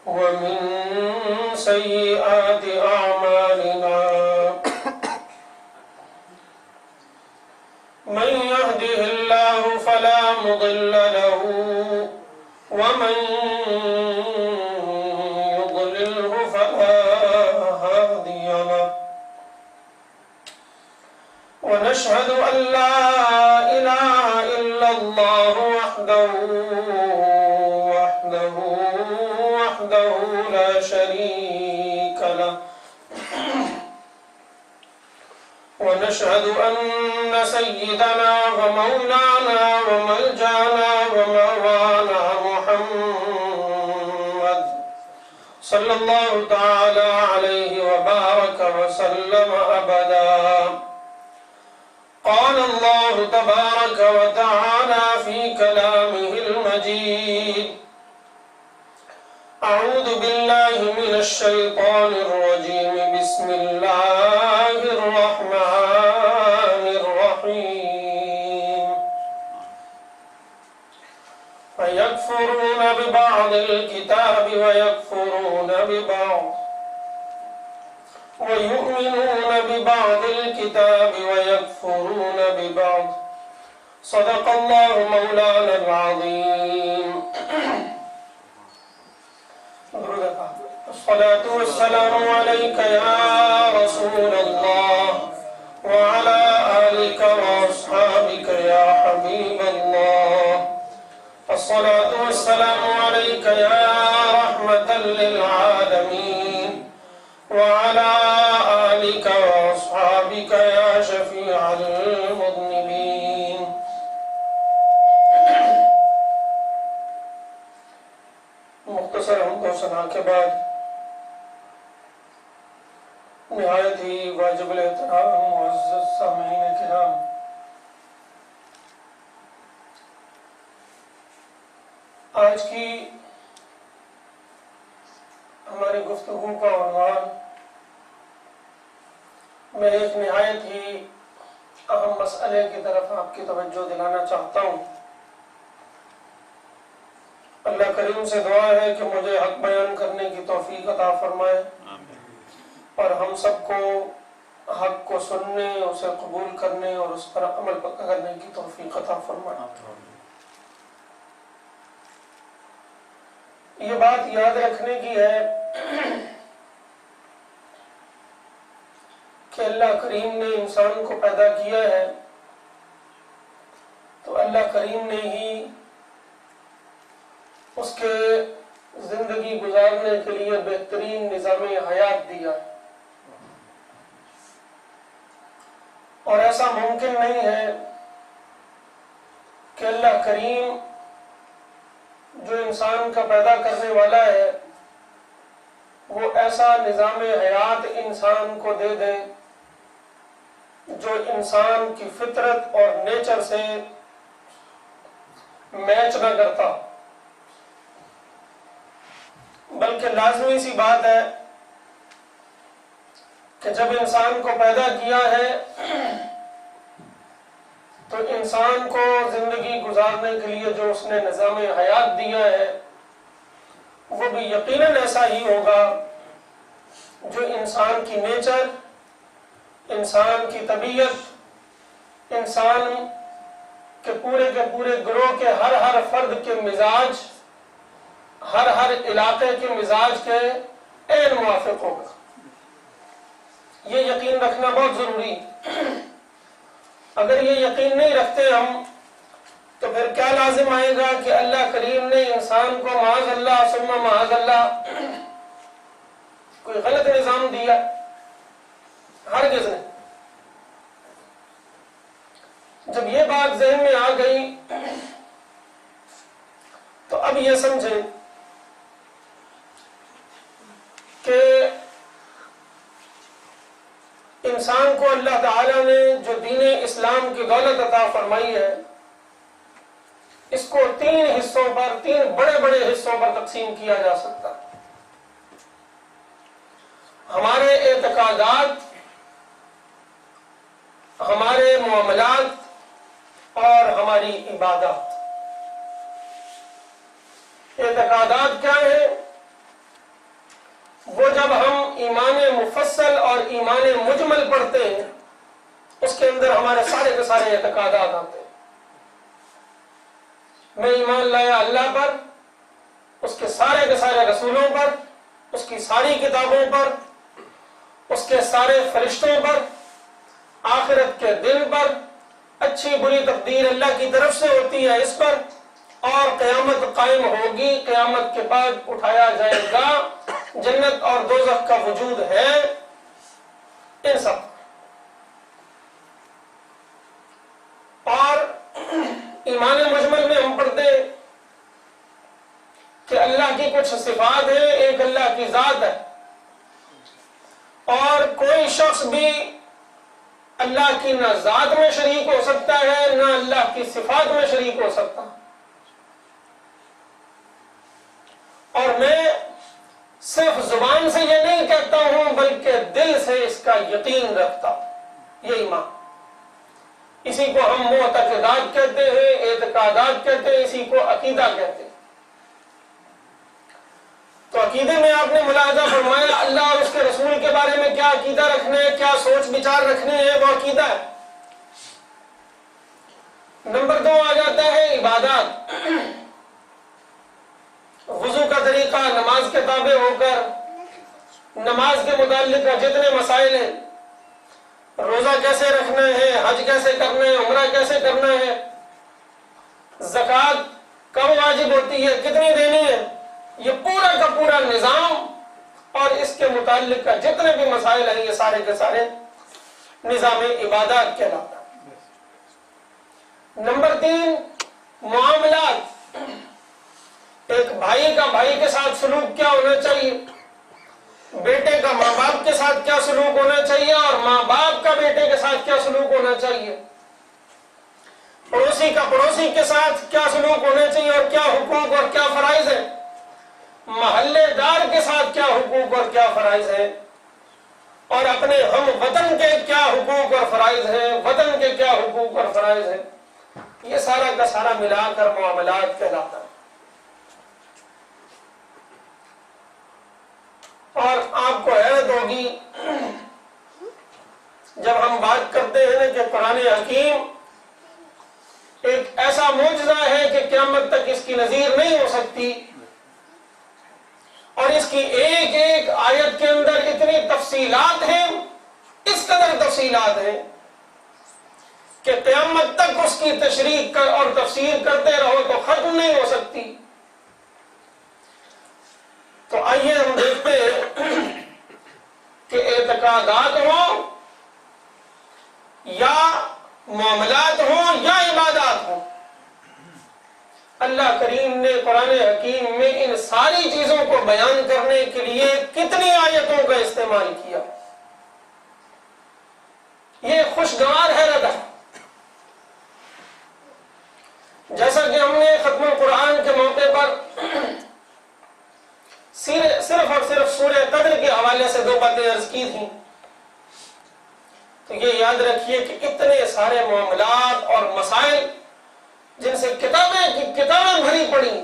ومن سيئات أعمالنا من يهده الله فلا مضل له ومن يضلله فلا هادي له ونشهد أن لا إله إلا الله وحده لا شريك له ونشهد أن سيدنا ومولانا وملجانا وموانا محمد صلى الله تعالى عليه وبارك وسلم أبدا. قال الله تبارك وتعالى في كلامه المجيد: أعوذ بالله من الشيطان الرجيم. بسم الله الرحمن الرحيم. فيكفرون ببعض الكتاب ويكفرون ببعض ويؤمنون ببعض الكتاب ويكفرون ببعض. صدق الله مولانا العظيم. الصلاة والسلام عليك يا رسول الله وعلى آلك وأصحابك يا حبيب الله. الصلاة والسلام عليك يا رحمة للعالمين وعلى آلك وأصحابك يا شفيع المذنبين. مختصر حمد و ثنا کے بعد نہایت ہی واجب الاحترام معزز سامعین کرام، آج کی ہماری گفتگو کا عنوان میں ایک نہایت ہی اہم مسئلے کی طرف آپ کی توجہ دلانا چاہتا ہوں۔ اللہ کریم سے دعا ہے کہ مجھے حق بیان کرنے کی توفیق عطا فرمائے اور ہم سب کو حق کو سننے، اسے قبول کرنے اور اس پر عمل کرنے کی توفیق عطا فرمائے۔ یہ بات یاد رکھنے کی ہے کہ اللہ کریم نے انسان کو پیدا کیا ہے تو اللہ کریم نے ہی اس کے زندگی گزارنے کے لیے بہترین نظام حیات دیا ہے، اور ایسا ممکن نہیں ہے کہ اللہ کریم جو انسان کا پیدا کرنے والا ہے وہ ایسا نظام حیات انسان کو دے دے جو انسان کی فطرت اور نیچر سے میچ نہ کرتا، بلکہ لازمی سی بات ہے کہ جب انسان کو پیدا کیا ہے تو انسان کو زندگی گزارنے کے لیے جو اس نے نظام حیات دیا ہے وہ بھی یقیناً ایسا ہی ہوگا جو انسان کی نیچر، انسان کی طبیعت، انسان کے پورے گروہ کے ہر فرد کے مزاج، ہر علاقے کے مزاج کے عین موافق ہوگا۔ یہ یقین رکھنا بہت ضروری ہے۔ اگر یہ یقین نہیں رکھتے ہم تو پھر کیا لازم آئے گا کہ اللہ کریم نے انسان کو معاذ اللہ ثم معاذ اللہ کوئی غلط نظام دیا؟ ہرگز نہیں۔ جب یہ بات ذہن میں آ گئی تو اب یہ سمجھیں کہ انسان کو اللہ تعالیٰ نے جو دین اسلام کی دولت عطا فرمائی ہے اس کو تین بڑے حصوں پر تقسیم کیا جا سکتا ہے۔ ہمارے اعتقادات، ہمارے معاملات اور ہماری عبادات۔ اعتقادات کیا ہیں؟ مفصل اور ایمان مجمل پڑھتے ہیں اس کے اندر ہمارے سارے کے سارے اعتقادات آتے ہیں. میں ایمان لایا اللہ پر، اس کے سارے رسولوں پر، اس کی ساری کتابوں پر، اس کے سارے فرشتوں پر، آخرت کے دن پر، اچھی بری تقدیر اللہ کی طرف سے ہوتی ہے اس پر، اور قیامت قائم ہوگی، قیامت کے بعد اٹھایا جائے گا، جنت اور دوزخ کا وجود ہے، ان سب. اور ایمان مجمل میں ہم پڑھتے ہیں کہ اللہ کی کچھ صفات ہیں، ایک اللہ کی ذات ہے، اور کوئی شخص بھی اللہ کی نہ ذات میں شریک ہو سکتا ہے نہ اللہ کی صفات میں شریک ہو سکتا. اور میں صرف زبان سے یہ نہیں کہتا ہوں بلکہ دل سے اس کا یقین رکھتا ہوں. یہ ایمان، اسی کو ہم معتقدات کہتے ہیں، اعتقادات کہتے ہیں، اسی کو عقیدہ کہتے ہیں. تو عقیدے میں آپ نے ملاحظہ فرمایا اللہ اور اس کے رسول کے بارے میں کیا عقیدہ رکھنا ہے، کیا سوچ بچار رکھنے ہیں، وہ عقیدہ ہے. نمبر 2 آ جاتا ہے عبادات. وضو کا طریقہ، نماز کے تابع ہو کر نماز کے متعلق جتنے مسائل ہیں، روزہ کیسے رکھنا ہے، حج کیسے کرنا ہے، عمرہ کیسے کرنا ہے، زکوٰۃ کب واجب ہوتی ہے، کتنی دینی ہے، یہ پورا کا پورا نظام اور اس کے متعلق کا جتنے بھی مسائل ہیں یہ سارے کے سارے نظام عبادات کہلاتا ہے. نمبر 3 معاملات. ایک بھائی کا بھائی کے ساتھ سلوک کیا ہونا چاہیے، بیٹے کا ماں باپ کے ساتھ کیا سلوک ہونا چاہیے، اور ماں باپ کا بیٹے کے ساتھ کیا سلوک ہونا چاہیے، پڑوسی کا پڑوسی کے ساتھ کیا سلوک ہونا چاہیے اور کیا حقوق اور کیا فرائض ہے، محلے دار کے ساتھ کیا حقوق اور کیا فرائض ہیں، اور اپنے ہم وطن کے کیا حقوق اور فرائض ہیں، وطن کے کیا حقوق اور فرائض ہیں. یہ سارا کا سارا ملا کر معاملات کہلاتا ہے. اور آپ کو حیرت ہوگی جب ہم بات کرتے ہیں کہ قرآن حکیم ایک ایسا معجزہ ہے کہ قیامت تک اس کی نظیر نہیں ہو سکتی، اور اس کی ایک ایک آیت کے اندر اتنی تفصیلات ہیں، اس قدر تفصیلات ہیں کہ قیامت تک اس کی تشریح اور تفسیر کرتے رہو تو ختم نہیں ہو سکتی. تو آئیے ہم دیکھتے ہیں کہ اعتقادات ہوں یا معاملات ہوں یا عبادات ہوں، اللہ کریم نے قرآن حکیم میں ان ساری چیزوں کو بیان کرنے کے لیے کتنی آیتوں کا استعمال کیا. یہ خوشگوار حیرت ہے. جیسا کہ ہم نے ختم القرآن کے موقع پر صرف اور صرف سورہ قدر کے حوالے سے 2 باتیں عرض کی تھیں، تو یہ یاد رکھیے کہ اتنے سارے معاملات اور مسائل جن سے کتابیں بھری پڑی،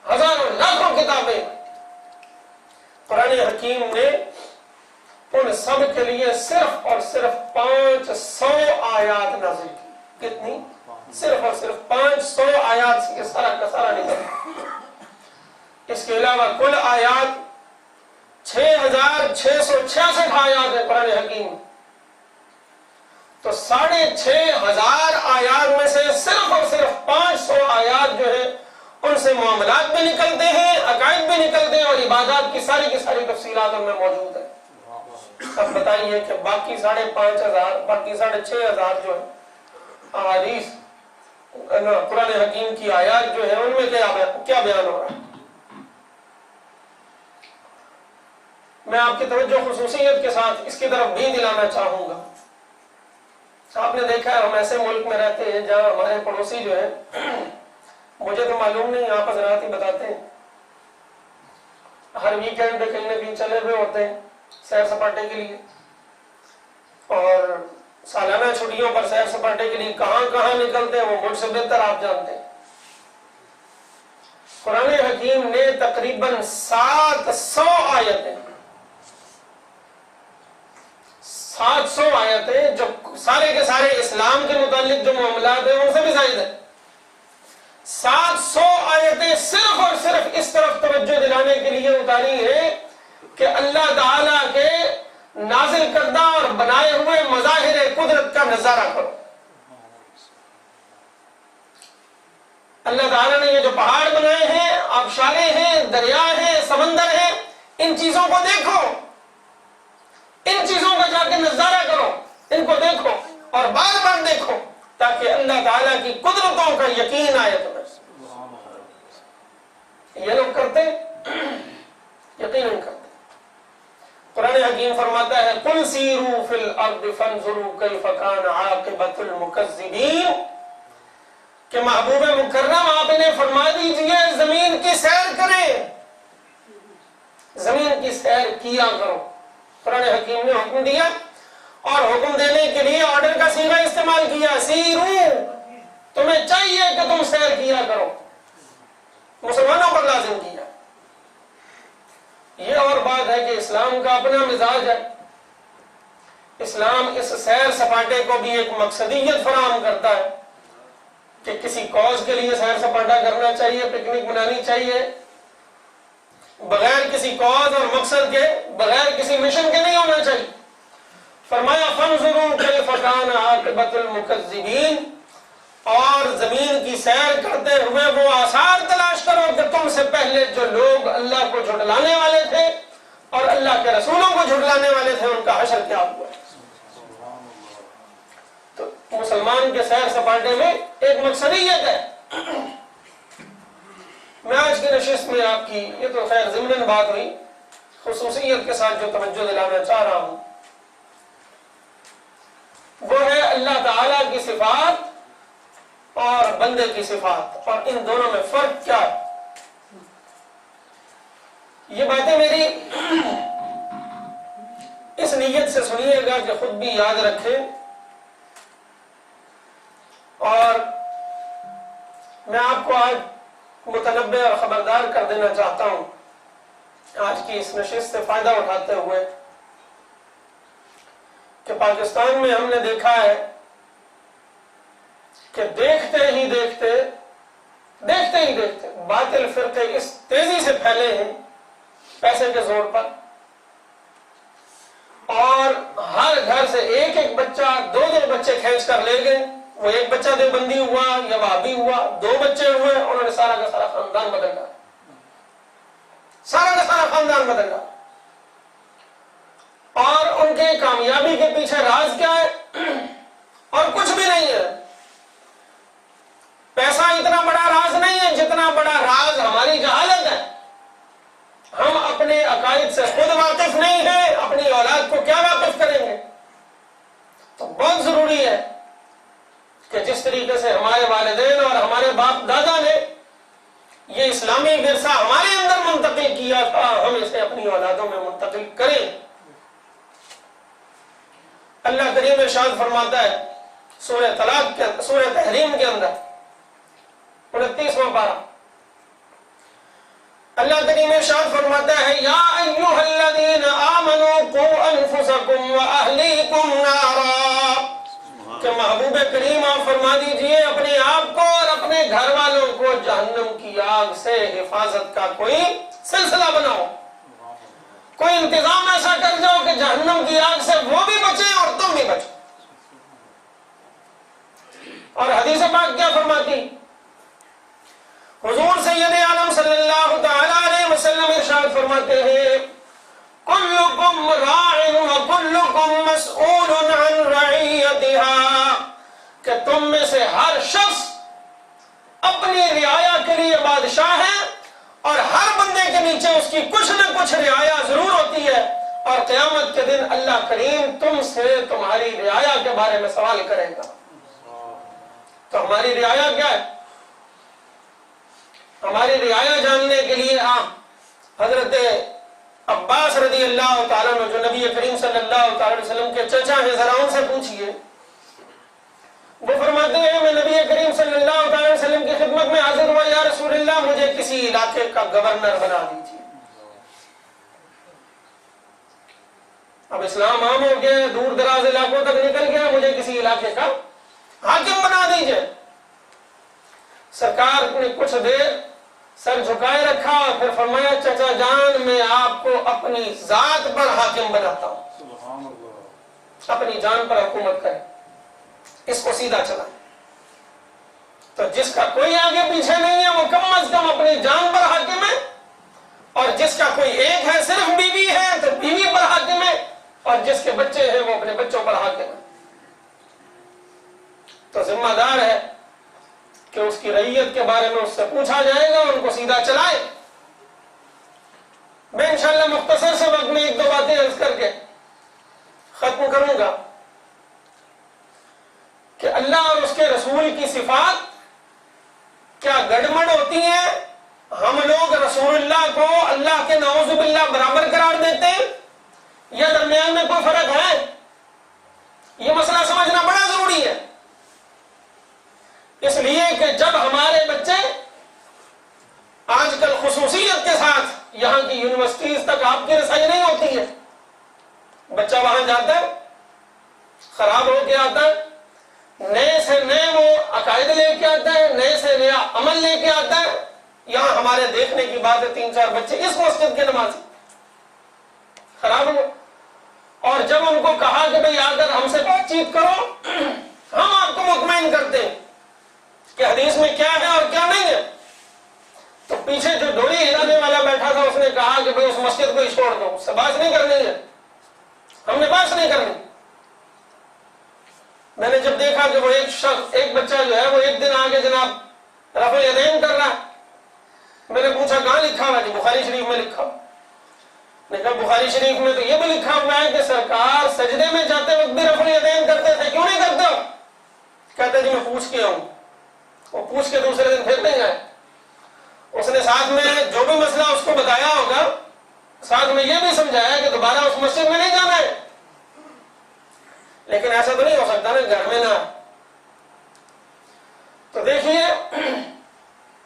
ہزاروں لاکھوں کتابیں، قرآن حکیم نے ان سب کے لیے صرف اور صرف 500 آیات نازل کی. کتنی؟ صرف اور صرف 500 آیات سے یہ سارا کا سارا نکلا. اس کے علاوہ کل آیات 6666 آیات ہے قرآن حکیم. تو 6500 آیات میں سے صرف اور صرف 500 آیات جو ہے ان سے معاملات بھی نکلتے ہیں، عقائد بھی نکلتے ہیں، اور عبادات کی ساری تفصیلات ان میں موجود ہے. اب بتائیے کہ باقی 5500 باقی 6500 جو ہے احادیث قرآن حکیم کی آیات جو ہے ان میں کیا بیان ہو رہا ہے. میں آپ کی توجہ خصوصیت کے ساتھ اس کی طرف بھی دلانا چاہوں گا. آپ نے دیکھا ہے ہم ایسے ملک میں رہتے ہیں جہاں ہمارے پڑوسی جو ہے، مجھے تو معلوم نہیں، آپ حضرات ہی بتاتے ہیں، ہر ویکینڈ پہ کہیں نہ کہیں چلے ہوئے ہوتے ہیں سیر سپاٹے کے لیے، اور سالانہ چھٹیوں پر سیر سپاٹے کے لیے کہاں کہاں نکلتے ہیں وہ مجھ سے بہتر آپ جانتے ہیں. قرآن حکیم نے تقریباً 700 آیتیں 700 آیتیں جو سارے کے سارے اسلام کے متعلق جو معاملات ہیں ان سے بھی زائد ہے. 700 آیتیں صرف اور صرف اس طرف توجہ دلانے کے لیے اتاری ہیں کہ اللہ تعالیٰ کے نازل کردہ اور بنائے ہوئے مظاہر قدرت کا نظارہ کرو. اللہ تعالیٰ نے یہ جو پہاڑ بنائے ہیں، آبشاریں ہیں، دریا ہیں، سمندر ہیں، ان چیزوں کو دیکھو، ان چیزوں کا جا کے نظارہ کرو، ان کو دیکھو اور بار بار دیکھو تاکہ اللہ تعالیٰ کی قدرتوں کا یقین آئے تمہیں. یہ لوگ کرتے یقیناً کرتے. قرآن حکیم فرماتا ہے قُلْ سِیرُوا فِی الْأَرْضِ فَانْظُرُوا کَیْفَ کَانَ عَاقِبَةُ الْمُکَذِّبِینَ کہ محبوب مکرم آپ انہیں فرما دیجئے زمین کی سیر کریں، زمین کی سیر کیا کرو. قرآن حکیم نے حکم دیا اور حکم دینے کے لیے آرڈر کا صیغہ استعمال کیا، سیرو، تمہیں چاہیے کہ تم سیر کیا کرو. مسلمانوں پر لازم کیا. یہ اور بات ہے کہ اسلام کا اپنا مزاج ہے. اسلام اس سیر سپاٹے کو بھی ایک مقصدیت فراہم کرتا ہے کہ کسی کاز کے لیے سیر سپاٹا کرنا چاہیے، پکنک منانی چاہیے، بغیر کسی کاز اور مقصد کے، بغیر کسی مشن کے نہیں ہونا چاہیے. فرمایا فانظروا کیف کان عاقبۃ المکذبین، اور زمین کی سیر کرتے ہوئے وہ آثار تلاش کرو کہ تم سے پہلے جو لوگ اللہ کو جھٹلانے والے تھے اور اللہ کے رسولوں کو جھٹلانے والے تھے ان کا حشر کیا ہوا. تو مسلمان کے سیر سپاٹے میں ایک مقصدیت ہے. میں آج کی نشست میں آپ کی، یہ تو خیر ضمناً بات ہوئی، خصوصیت کے ساتھ جو توجہ دلانا چاہ رہا ہوں وہ ہے اللہ تعالیٰ کی صفات اور بندے کی صفات، اور ان دونوں میں فرق کیا ہے. یہ باتیں میری اس نیت سے سنیے گا کہ خود بھی یاد رکھیں، اور میں آپ کو آج متنبہ اور خبردار کر دینا چاہتا ہوں آج کی اس نشست سے فائدہ اٹھاتے ہوئے کہ پاکستان میں ہم نے دیکھا ہے کہ دیکھتے ہی دیکھتے باطل فرقے اس تیزی سے پھیلے ہیں پیسے کے زور پر، اور ہر گھر سے ایک ایک بچہ، دو بچے کھینچ کر لے گئے. وہ ایک بچہ دیوبندی ہوا یا وہابی ہوا، 2 بچے ہوئے، انہوں نے سارا کا سارا خاندان بدل ڈالا، سارا کا سارا خاندان بدل ڈالا. اور ان کے کامیابی کے پیچھے راز کیا ہے؟ اور کچھ بھی نہیں ہے. پیسہ اتنا بڑا راز نہیں ہے جتنا بڑا راز ہماری جہالت ہے. ہم اپنے عقائد سے خود واقف نہیں ہیں، اپنی اولاد کو کیا واقف کریں گے؟ تو بہت ضروری ہے کہ جس طریقے سے ہمارے والدین اور ہمارے باپ دادا نے یہ اسلامی ورثہ ہمارے اندر منتقل کیا تھا، ہم اسے اپنی اولادوں میں منتقل کریں. اللہ کریم ارشاد فرماتا ہے سورہ طلاق کے، سورہ تحریم کے اندر 29واں پارہ، اللہ کریم ارشاد فرماتا ہے یا ایھا الذین آمنوا قوا انفسکم واہلیکم نارا، کہ محبوب کریم آپ فرما دیجئے اپنے آپ کو اور اپنے گھر والوں کو جہنم کی آگ سے حفاظت کا کوئی سلسلہ بناؤ، کوئی انتظام ایسا کر جاؤ کہ جہنم کی آگ سے وہ بھی بچیں اور تم بھی بچو. اور حدیث پاک کیا فرماتی؟ حضور سید عالم صلی اللہ تعالی علیہ وسلم ارشاد فرماتے ہیں کلکم راع وکلکم مسئول عن رعیتها، کہ تم میں سے ہر شخص اپنی رعایا کے لیے بادشاہ ہے، اور ہر بندے کے نیچے اس کی کچھ نہ کچھ رعایا ضرور ہوتی ہے، اور قیامت کے دن اللہ کریم تم سے تمہاری رعایا کے بارے میں سوال کرے گا. تو ہماری رعایا کیا ہے؟ ہماری رعایا جاننے کے لیے آپ حضرت عباس رضی اللہ تعالیٰ عنہ جو نبی کریم صلی اللہ تعالیٰ علیہ وسلم کے چچا ہیں، ذرا ان سے پوچھئے. وہ فرماتے ہیں میں نبی کریم صلی اللہ تعالیٰ علیہ وسلم کی خدمت میں حاضر ہوا، یا رسول اللہ مجھے کسی علاقے کا گورنر بنا دیجیے. اب اسلام عام ہو گیا، دور دراز علاقوں تک نکل گیا، مجھے کسی علاقے کا حاکم بنا دیجئے۔ سرکار نے کچھ دیر سر جھکائے رکھا، پھر فرمایا چچا جان میں آپ کو اپنی ذات پر حاکم بناتا ہوں، سبحان اللہ، اپنی جان پر حکومت کرے، اس کو سیدھا چلا۔ تو جس کا کوئی آگے پیچھے نہیں ہے وہ کم از کم اپنی جان پر حاکم ہے، اور جس کا کوئی ایک ہے صرف بیوی ہے تو بیوی پر حاکم ہے، اور جس کے بچے ہیں وہ اپنے بچوں پر حاکم ہے۔ تو ذمہ دار ہے کہ اس کی رعیت کے بارے میں اس سے پوچھا جائے گا، ان کو سیدھا چلائے۔ میں انشاءاللہ مختصر سے وقت میں ایک دو باتیں عرض کر کے ختم کروں گا کہ اللہ اور اس کے رسول کی صفات کیا گڑبڑ ہوتی ہیں؟ ہم لوگ رسول اللہ کو اللہ کے نعوذ باللہ برابر قرار دیتے ہیں یا درمیان میں کوئی فرق ہے؟ یہ مسئلہ سمجھنا بڑا ضروری ہے، اس لیے کہ جب ہمارے بچے آج کل خصوصیت کے ساتھ یہاں کی یونیورسٹیز تک آپ کی رسائی نہیں ہوتی ہے، بچہ وہاں جاتا ہے، خراب ہو کے آتا ہے، نئے سے نئے وہ عقائد لے کے آتا ہے، نئے سے نیا عمل لے کے آتا ہے۔ یہاں ہمارے دیکھنے کی بات ہے 3-4 بچے اس مسجد کے نمازی خراب ہو، اور جب ان کو کہا کہ بھئی آ کر ہم سے بات چیت کرو، ہم آپ کو مطمئن کرتے ہیں کہ حدیث میں کیا ہے اور کیا نہیں ہے، تو پیچھے جو ڈوری ہلانے والا بیٹھا تھا اس نے کہا کہ بھئی اس مسجد کو ہی چھوڑ دو، اس سے بات نہیں کرنی ہے، ہم نے بات نہیں کرنی۔ میں نے جب دیکھا کہ وہ ایک بچہ جو ہے وہ ایک دن آگے جناب رفع الیدین کر رہا ہے، میں نے پوچھا کہاں لکھا ہوا؟ جی بخاری شریف میں لکھا۔ میں نے کہا بخاری شریف میں تو یہ بھی لکھا ہوا ہے کہ سرکار سجدے میں جاتے وقت بھی رفع الیدین کرتے تھے، کیوں نہیں کرتے ہو؟ کہتے جی میں پوچھ کے آؤں۔ وہ پوچھ کے دوسرے دن پھر نہیں گئے۔ اس نے ساتھ میں جو بھی مسئلہ اس کو بتایا ہوگا ساتھ میں یہ بھی سمجھایا کہ دوبارہ اس مسجد میں نہیں جانا ہے، لیکن ایسا تو نہیں ہو سکتا نا گھر میں نہ۔ تو دیکھیے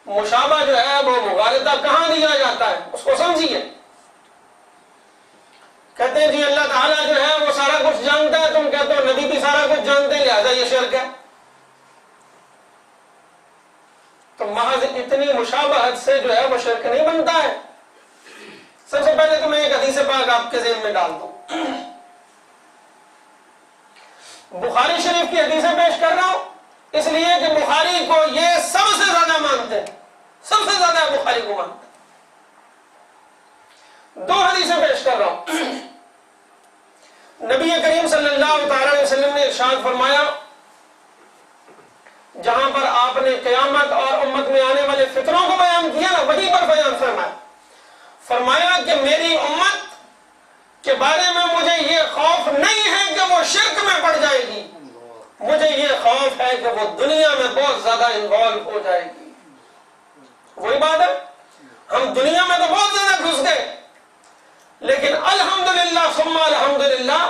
مشابہ جو ہے وہ مغالطہ کہاں دیا جاتا ہے، اس کو سمجھیے۔ کہتے ہیں جی اللہ تعالیٰ جو ہے وہ سارا کچھ جانتا ہے، تم کہتے ہو نبی بھی سارا کچھ جانتے ہیں لہذا یہ شرک ہے۔ تو محض اتنی مشابہت سے جو ہے وہ شرک نہیں بنتا ہے۔ سب سے پہلے تو میں ایک حدیث پاک آپ کے ذہن میں ڈال دوں، بخاری شریف کی حدیثیں پیش کر رہا ہوں اس لیے کہ بخاری کو یہ سب سے زیادہ مانتے ہیں، سب سے زیادہ بخاری کو مانتے ہیں۔ 2 حدیثیں پیش کر رہا ہوں۔ نبی کریم صلی اللہ تعالی علیہ وسلم نے ارشاد فرمایا، جہاں پر آپ نے قیامت اور امت میں آنے والے فتنوں کو بیان کیا نا، وہیں پر بیان فرمایا کہ میری امت کے بارے میں مجھے یہ خوف نہیں ہے کہ وہ شرک میں پڑ جائے گی، مجھے یہ خوف ہے کہ وہ دنیا میں بہت زیادہ انوالو ہو جائے گی۔ وہی بات ہے، ہم دنیا میں تو بہت زیادہ گھس گئے، لیکن الحمدللہ ثم الحمدللہ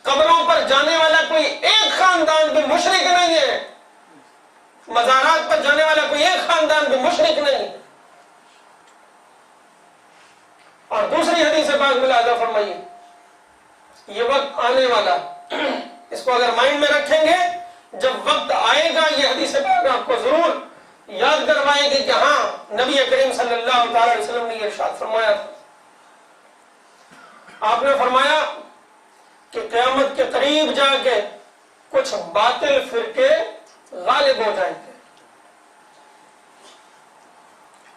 قبروں پر جانے والا کوئی ایک خاندان بھی مشرک نہیں ہے، مزارات پر جانے والا کوئی ایک خاندان بھی مشرک نہیں۔ اور دوسری حدیث پاک میں لہذا فرمائیے یہ وقت آنے والا، اس کو اگر مائنڈ میں رکھیں گے جب وقت آئے گا یہ حدیث پاک آپ کو ضرور یاد کروائے گی کہ ہاں نبی کریم صلی اللہ تعالی علیہ وسلم نے یہ ارشاد فرمایا تھا۔ آپ نے فرمایا کہ قیامت کے قریب جا کے کچھ باطل فرقے غالب ہو جائیں گے،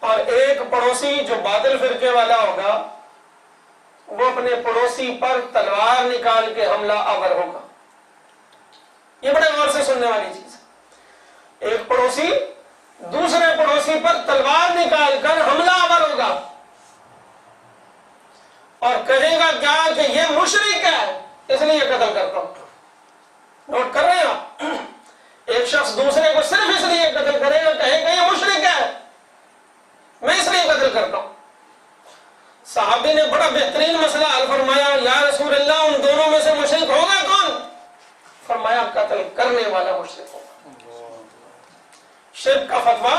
اور ایک پڑوسی جو باطل فرقے والا ہوگا وہ اپنے پڑوسی پر تلوار نکال کے حملہ آور ہوگا۔ یہ بڑے غور سے سننے والی چیز ہے۔ ایک پڑوسی دوسرے پڑوسی پر تلوار نکال کر حملہ آور ہوگا اور کہے گا کیا کہ یہ مشرک ہے اس لیے قتل کرتا ہوں۔ نوٹ کر رہے ہیں آپ؟ ایک شخص دوسرے کو صرف اس لیے قتل کرے گا، کہے گا یہ مشرک ہے میں اس لیے قتل کرتا ہوں۔ صحابی نے بڑا بہترین مسئلہ حل فرمایا، یا رسول اللہ ان دونوں میں سے مشرک ہوگا کون؟ فرمایا قتل کرنے والا مشرک ہوگا، شرک کا فتویٰ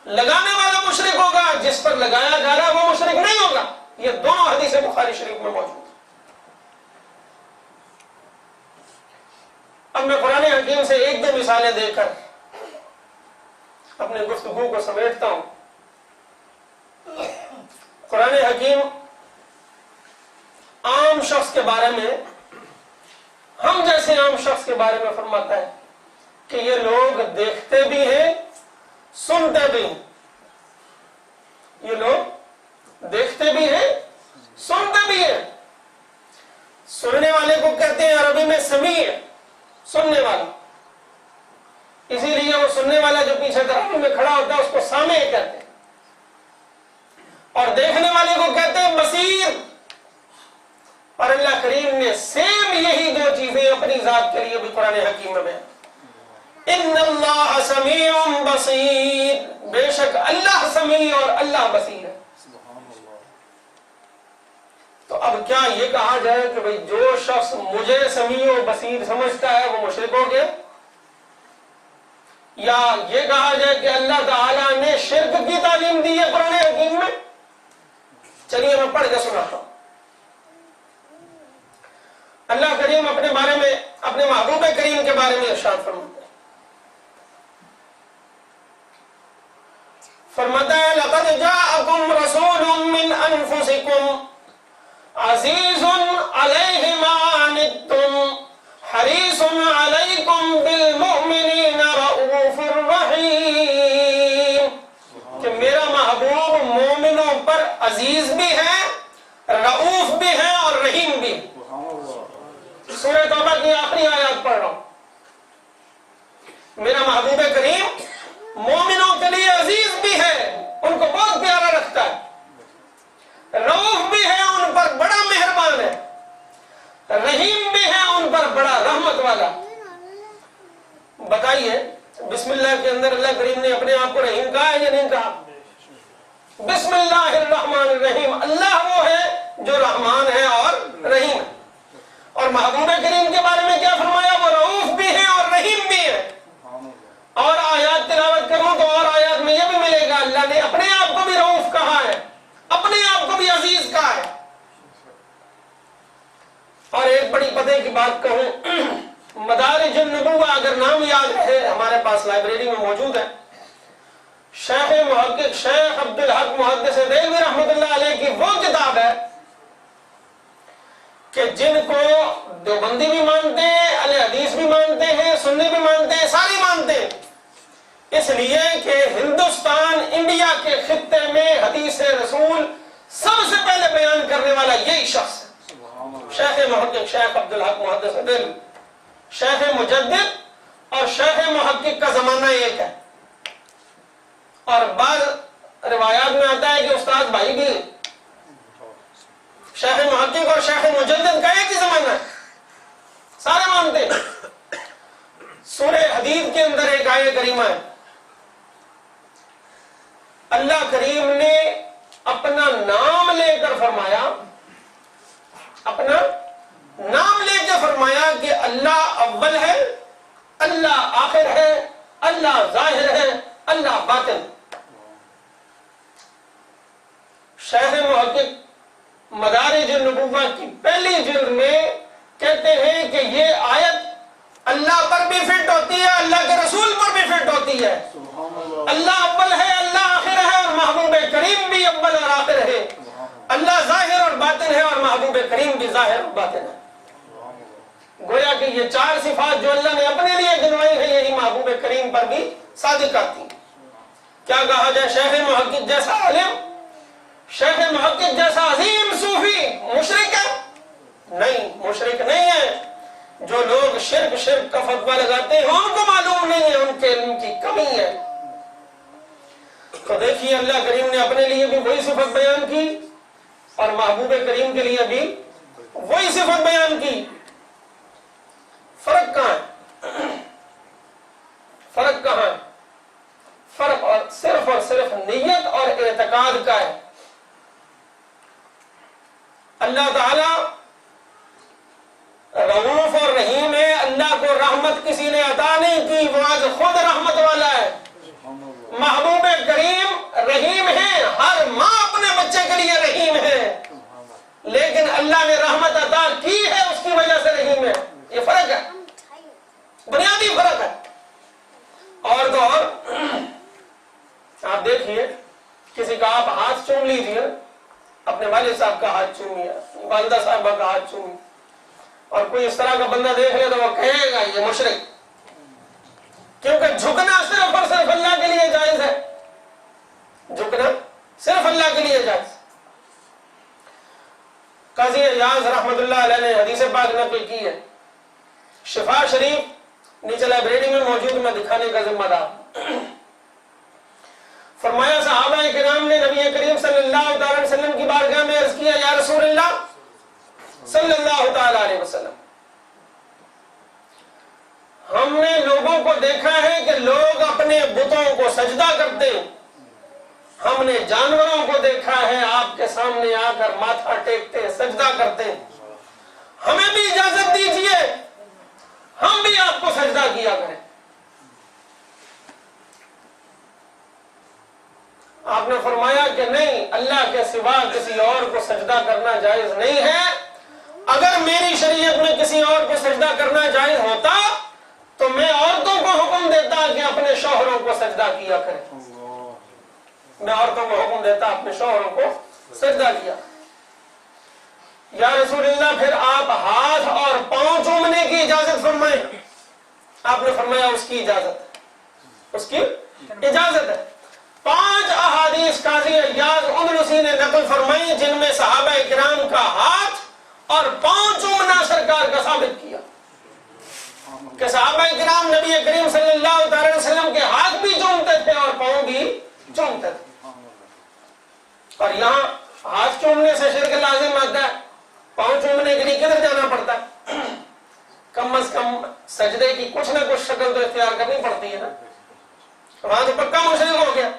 لگانے والا مشرک ہوگا، جس پر لگایا جا رہا ہے وہ مشرک نہیں ہوگا۔ یہ دونوں حدیث بخاری شریف میں موجود ہیں۔ حکیم سے ایک دو مثالیں دے کر اپنے گفتگو کو سمیٹتا ہوں۔ قرآن حکیم عام شخص کے بارے میں، ہم جیسے عام شخص کے بارے میں فرماتا ہے کہ یہ لوگ دیکھتے بھی ہیں، سنتے بھی ہیں۔ یہ لوگ دیکھتے بھی ہیں، سنتے بھی ہیں۔ سننے والے کو کہتے ہیں عربی میں سمیع، سننے والا، اسی لیے وہ سننے والا جو پیچھے طرف میں کھڑا ہوتا ہے اس کو سامع کہتے ہیں، اور دیکھنے والے کو کہتے ہیں بصیر۔ اور اللہ کریم نے سیم یہی دو چیزیں اپنی ذات کے لیے بھی قرآن حکیم میں بیان، ان اللہ سمیع بصیر، بے شک اللہ سمیع اور اللہ بصیر ہے۔ تو اب کیا یہ کہا جائے کہ بھئی جو شخص مجھے سمیع و بصیر سمجھتا ہے وہ مشرک ہو گیا، یا یہ کہا جائے کہ اللہ تعالیٰ نے شرک کی تعلیم دی ہے قرآن حکیم میں؟ چلیے میں پڑھ کے سناتا ہوں۔ اللہ کریم اپنے بارے میں، اپنے محبوب کریم کے بارے میں ارشاد فرماتا ہے لقد جاءکم رسول من انفسکم عزیز علیہ ما عنتم حریص علیکم بالمؤمنین رؤوف رحیم، کہ میرا محبوب مومنوں پر عزیز بھی ہے، رؤوف بھی ہے اور رحیم بھی ہے۔ سورہ توبہ کی آخری آیات پڑھ رہا ہوں۔ میرا محبوب کریم مومنوں کے لیے عزیز بھی ہے، ان کو بہت پیارا رکھتا ہے، رؤوف بھی ہے، ان پر بڑا مہربان ہے، رحیم بھی ہے، ان پر بڑا رحمت والا۔ بتائیے بسم اللہ کے اندر اللہ کریم نے اپنے آپ کو رحیم کہا ہے یا نہیں کہا؟ بسم اللہ الرحمن الرحیم، اللہ وہ ہے جو رحمان ہے اور رحیم ہے۔ اور محبوب کریم کے بارے میں کیا فرمایا؟ وہ رؤوف بھی ہے اور رحیم بھی ہے۔ اور آیات تلاوت کروں تو اور آیات میں یہ بھی ملے گا اللہ نے اپنے آپ کو بھی رؤوف کہا ہے، اپنے آپ کو بھی عزیز کہا ہے۔ اور ایک بڑی پتے کی بات کہوں، مدارج النبوہ اگر نام یاد ہے ہمارے پاس لائبریری میں موجود ہے، شیخ محقق شیخ عبدالحق محدث دہلوی رحمۃ اللہ علیہ کی وہ کتاب ہے کہ جن کو دیوبندی بھی مانتے ہیں، اہل حدیث بھی مانتے ہیں، سنی بھی مانتے ہیں، ساری مانتے ہیں، اس لیے کہ ہندوستان انڈیا کے خطے میں حدیث رسول سب سے پہلے بیان کرنے والا یہی شخص ہے، شیخ محقق شیخ عبدالحق محدث دہلوی۔ شیخ مجدد اور شیخ محقق کا زمانہ ایک ہے، اور بعض روایات میں آتا ہے کہ استاد بھائی بھی شیخ محقق اور شیخ مجدد کا ایک ہی زمانہ ہے، سارے مانتے ہیں۔ سورہ حدید کے اندر ایک آیت کریمہ ہے، اللہ کریم نے اپنا نام لے کر فرمایا، اپنا نام لے کے فرمایا کہ اللہ اول ہے، اللہ آخر ہے، اللہ ظاہر ہے، اللہ باطن۔ شیخ محقق مدارج النبوہ کی پہلی جلد میں کہتے ہیں کہ یہ آیت اللہ پر بھی فٹ ہوتی ہے، اللہ کے رسول پر بھی فٹ ہوتی ہے۔ اللہ اول ہے، اللہ آخر ہے، اور محبوب کریم بھی اول اور آخر ہے۔ اللہ ظاہر اور باطن ہے اور محبوب کریم بھی ظاہر اور باطن ہے۔ گویا کہ یہ چار صفات جو اللہ نے اپنے لیے گنوائی ہیں یہی محبوب کریم پر بھی صادق آتی ہیں۔ کیا کہا جائے شیخ محقق جیسا عالم، شیخ محقق جیسا عظیم صوفی مشرک ہے؟ نہیں، مشرک نہیں ہے۔ جو لوگ شرک کا فتویٰ لگاتے ہیں ان کو معلوم نہیں ہے، ان کے علم کی کمی ہے۔ تو دیکھیے اللہ کریم نے اپنے لیے بھی وہی صفت بیان کی اور محبوب کریم کے لیے بھی وہی صفت بیان کی۔ فرق کہاں ہے؟ فرق کہاں ہے؟ فرق اور صرف نیت اور اعتقاد کا ہے۔ اللہ تعالی رؤوف اور رحیم ہے، اللہ کو رحمت کسی نے عطا نہیں کی، وہ آج خود رحمت والا ہے۔ محبوب کریم رحیم ہے، ہر ماں اپنے بچے کے لیے رحیم ہے، لیکن اللہ نے رحمت عطا کی ہے اس کی وجہ سے رحیم ہے۔ یہ فرق ہے، بنیادی فرق۔ چوم لیجیے، اپنے والد صاحب کا ہاتھ چومیے، والدہ صاحبہ کا ہاتھ چومیے، اور کوئی اس طرح کا بندہ دیکھ لے تو وہ کہے گا یہ مشرک، کیونکہ جھکنا صرف اور صرف اللہ کے لیے جائز ہے، جھکنا صرف اللہ کے لیے جائز۔ قاضی ایاز رحمت اللہ علیہ نے حدیث پاک نقل کی ہے، شفا شریف نیچے لائبریری میں موجود، میں دکھانے کا ذمہ دار۔ فرمایا صحابہ کرام نے نبی کریم صلی اللہ علیہ وسلم کی بارگاہ میں عرض کیا، یا رسول اللہ صلی اللہ تعالی علیہ وسلم، ہم نے لوگوں کو دیکھا ہے کہ لوگ اپنے بتوں کو سجدہ کرتے، ہم نے جانوروں کو دیکھا ہے آپ کے سامنے آ کر ماتھا ٹیکتے، سجدہ کرتے، ہمیں بھی اجازت دیجیے ہم بھی آپ کو سجدہ کیا کریں۔ آپ نے فرمایا کہ نہیں، اللہ کے سوا کسی اور کو سجدہ کرنا جائز نہیں ہے، اگر میری شریعت میں کسی اور کو سجدہ کرنا جائز ہوتا تو میں عورتوں کو حکم دیتا کہ اپنے شوہروں کو سجدہ کیا کریں، میں عورتوں کو حکم دیتا اپنے شوہروں کو سجدہ کیا۔ یا رسول اللہ پھر آپ ہاتھ اور پاؤں چومنے کی اجازت فرمائیں، آپ نے فرمایا اس کی اجازت ہے، اس کی اجازت ہے۔ 5 احادیث قاضی ایاز اندلسی نے نقل فرمائی جن میں صحابہ کرام کا ہاتھ اور پاؤں چومنا سرکار کا ثابت کیا کہ صحابہ کرام نبی کریم صلی اللہ علیہ وسلم کے ہاتھ بھی چومتے تھے اور پاؤں بھی چومتے تھے۔ اور یہاں ہاتھ چومنے سے شرک لازم آتا ہے، پاؤں چومنے کے لیے کدھر جانا پڑتا ہے؟ کم از کم سجدے کی کچھ نہ کچھ شکل تو اختیار کرنی پڑتی ہے نا، وہاں تو پکا مشرک ہو گیا۔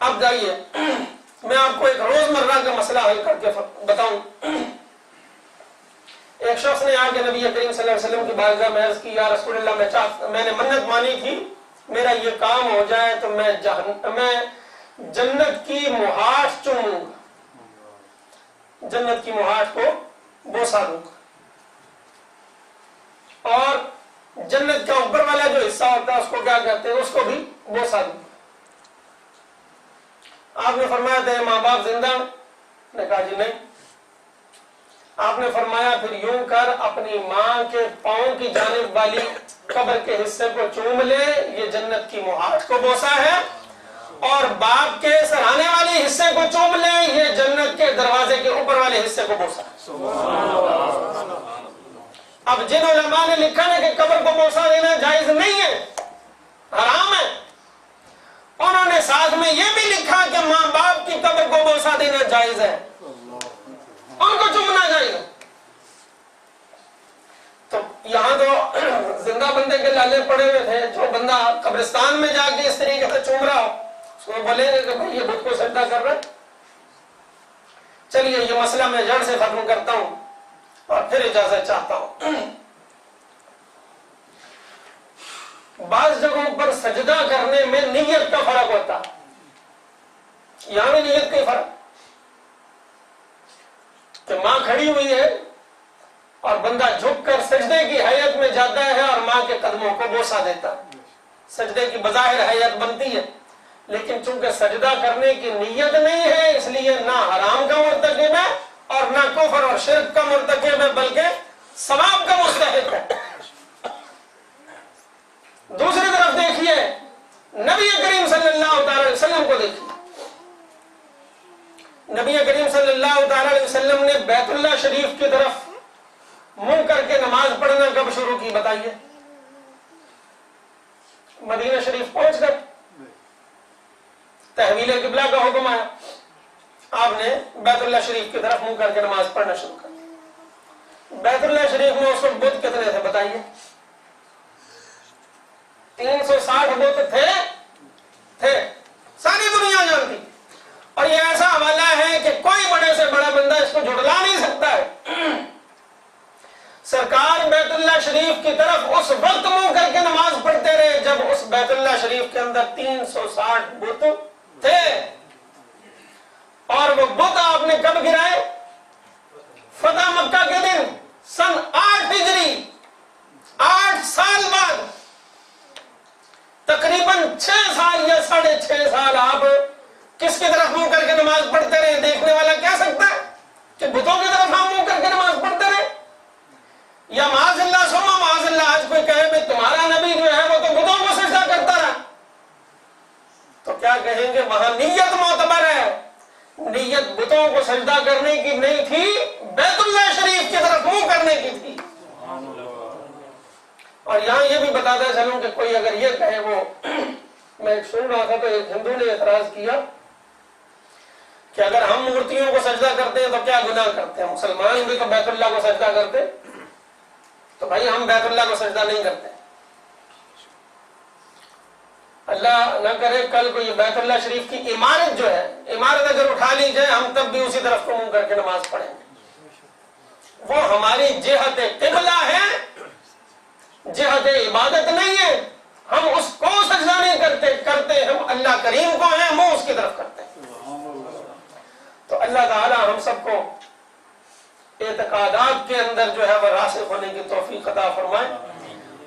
اب جائیے میں آپ کو ایک روزمرہ کا مسئلہ حل کر کے بتاؤں۔ ایک شخص نے آ کے نبی کریم صلی اللہ علیہ وسلم کی بارگاہ میں عرض کی، یا رسول اللہ میں نے منت مانی تھی میرا یہ کام ہو جائے تو میں جنت کی مہاٹ چوموں گا، جنت کی مہاٹ کو بوسا دوں گا، اور جنت کا اوپر والا جو حصہ ہوتا ہے اس کو کیا کہتے ہیں، اس کو بھی بوسا دوں گا۔ آپ نے فرمایا تھے ماں باپ زندہ؟ نے کہا جی نہیں۔ آپ نے فرمایا پھر یوں کر اپنی ماں کے پاؤں کی جانب والی قبر کے حصے کو چوم لے، یہ جنت کی مہاٹ کو بوسا ہے، اور باپ کے سرہانے والے حصے کو چوم لے، یہ جنت کے دروازے کے اوپر والے حصے کو بوسا ہے۔ اب جن علماء نے لکھا ہے کہ قبر کو بوسا دینا جائز نہیں ہے، حرام ہے، انہوں نے ساتھ میں یہ بھی لکھا کہ ماں باپ کی قبر کو بوسا دینا جائز ہے، ان کو چومنا جائز ہے۔ تو یہاں تو زندہ بندے کے لالے پڑے ہوئے تھے، جو بندہ قبرستان میں جا کے اس طریقے سے چوم رہا ہو اس کو بولیں گے کہ بھائی یہ خود کو سجدہ کر رہا ہے۔ چلیے یہ مسئلہ میں جڑ سے ختم کرتا ہوں اور پھر اجازت چاہتا ہوں۔ بعض جگہوں پر سجدہ کرنے میں نیت کا فرق ہوتا، یہاں بھی نیت کا فرق کہ ماں کھڑی ہوئی ہے اور بندہ جھک کر سجدے کی حیت میں جاتا ہے اور ماں کے قدموں کو بوسا دیتا، سجدے کی بظاہر حیت بنتی ہے، لیکن چونکہ سجدہ کرنے کی نیت نہیں ہے اس لیے نہ حرام کا مرتکب ہے اور نہ کفر اور شرک کا مرتکب ہے، بلکہ ثواب کا مستحق ہے۔ دوسری طرف دیکھیے نبی کریم صلی اللہ علیہ وسلم کو دیکھیے، نبی کریم صلی اللہ علیہ وسلم نے بیت اللہ شریف کی طرف منہ کر کے نماز پڑھنا کب شروع کی بتائیے؟ مدینہ شریف پہنچ گئے، تحویل قبلہ کا حکم آیا، آپ نے بیت اللہ شریف کی طرف منہ کر کے نماز پڑھنا شروع کر۔ بیت اللہ شریف میں اس وقت بت کتنے تھے بتائیے؟ 360 بت تھے، ساری دنیا جانتی، اور یہ ایسا حوالہ ہے کہ کوئی بڑے سے بڑا بندہ اس کو جھٹلا نہیں سکتا ہے۔ سرکار بیت اللہ شریف کی طرف اس وقت منہ کر کے نماز پڑھتے رہے جب اس بیت اللہ شریف کے اندر 360 بت تھے، اور وہ بت آپ نے کب گرائے؟ فتح مکہ کے دن سن 8 ہجری، 8 سال بعد، تقریباً 6 سال یا 6.5 سال آپ کس کے نماز پڑھتے رہے، دیکھنے والا کہہ سکتا ہے کہ بتوں کی طرف ہم منہ کر کے نماز پڑھتے رہے؟ یا معاذ اللہ سما معاذ اللہ آج کوئی کہے کہ تمہارا نبی جو ہے وہ تو بتوں کو سجدہ کرتا رہا، تو کیا کہیں گے؟ وہاں نیت معتبر ہے، نیت بتوں کو سجدہ کرنے کی نہیں تھی، بیت اللہ شریف کی طرف منہ کرنے کی تھی۔ اور یہاں یہ بھی بتاتا چلوں کہ کوئی اگر یہ کہے، وہ میں ایک سن رہا تھا تو ایک ہندو نے اعتراض کیا کہ اگر ہم مورتیوں کو سجدہ کرتے ہیں تو کیا گناہ کرتے ہیں؟ مسلمان بھی تو بیت اللہ کو سجدہ کرتے، تو بھائی ہم بیت اللہ کو سجدہ نہیں کرتے۔ اللہ نہ کرے کل کو یہ بیت اللہ شریف کی عمارت جو ہے، عمارت اگر اٹھا لی جائے ہم تب بھی اسی طرف کو منہ کر کے نماز پڑھیں گے۔ وہ ہماری جہت قبلہ ہے، جہت عبادت نہیں ہے، ہم اس کو سجدہ نہیں کرتے ہم اللہ کریم کو ہیں، وہ اس کی طرف کرتے ہیں۔ تو اللہ تعالی ہم سب کو اعتقادات کے اندر جو ہے وہ راسخ ہونے کی توفیق عطا فرمائے۔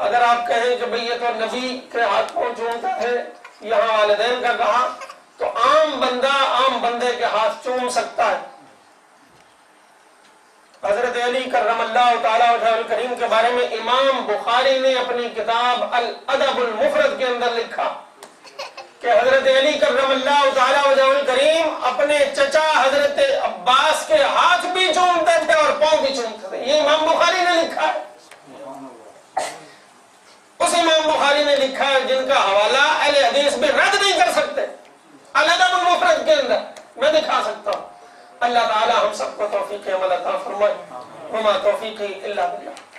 اگر آپ کہیں کہ بھئی یہ تو نبی کے ہاتھوں چومتا ہے، یہاں والدین کا کہا، تو عام بندہ عام بندے کے ہاتھ چوم سکتا ہے۔ حضرت علی کرم اللہ تعالیٰ وجہ الکریم کے بارے میں امام بخاری نے اپنی کتاب الادب المفرد کے اندر لکھا کہ حضرت علی کرم اللہ تعالیٰ وجہ الکریم اپنے چچا حضرت عباس کے ہاتھ بھی چومتے تھے اور پاؤں بھی چومتے تھے۔ یہ امام بخاری نے لکھا ہے، اس امام بخاری نے لکھا ہے جن کا حوالہ اہل حدیث بھی رد نہیں کر سکتے۔ الادب المفرد کے اندر میں دکھا سکتا ہوں۔ اللہ تعالی ہم سب کو توفیق عمل عطا فرمائے۔ وما توفیقی الا باللہ۔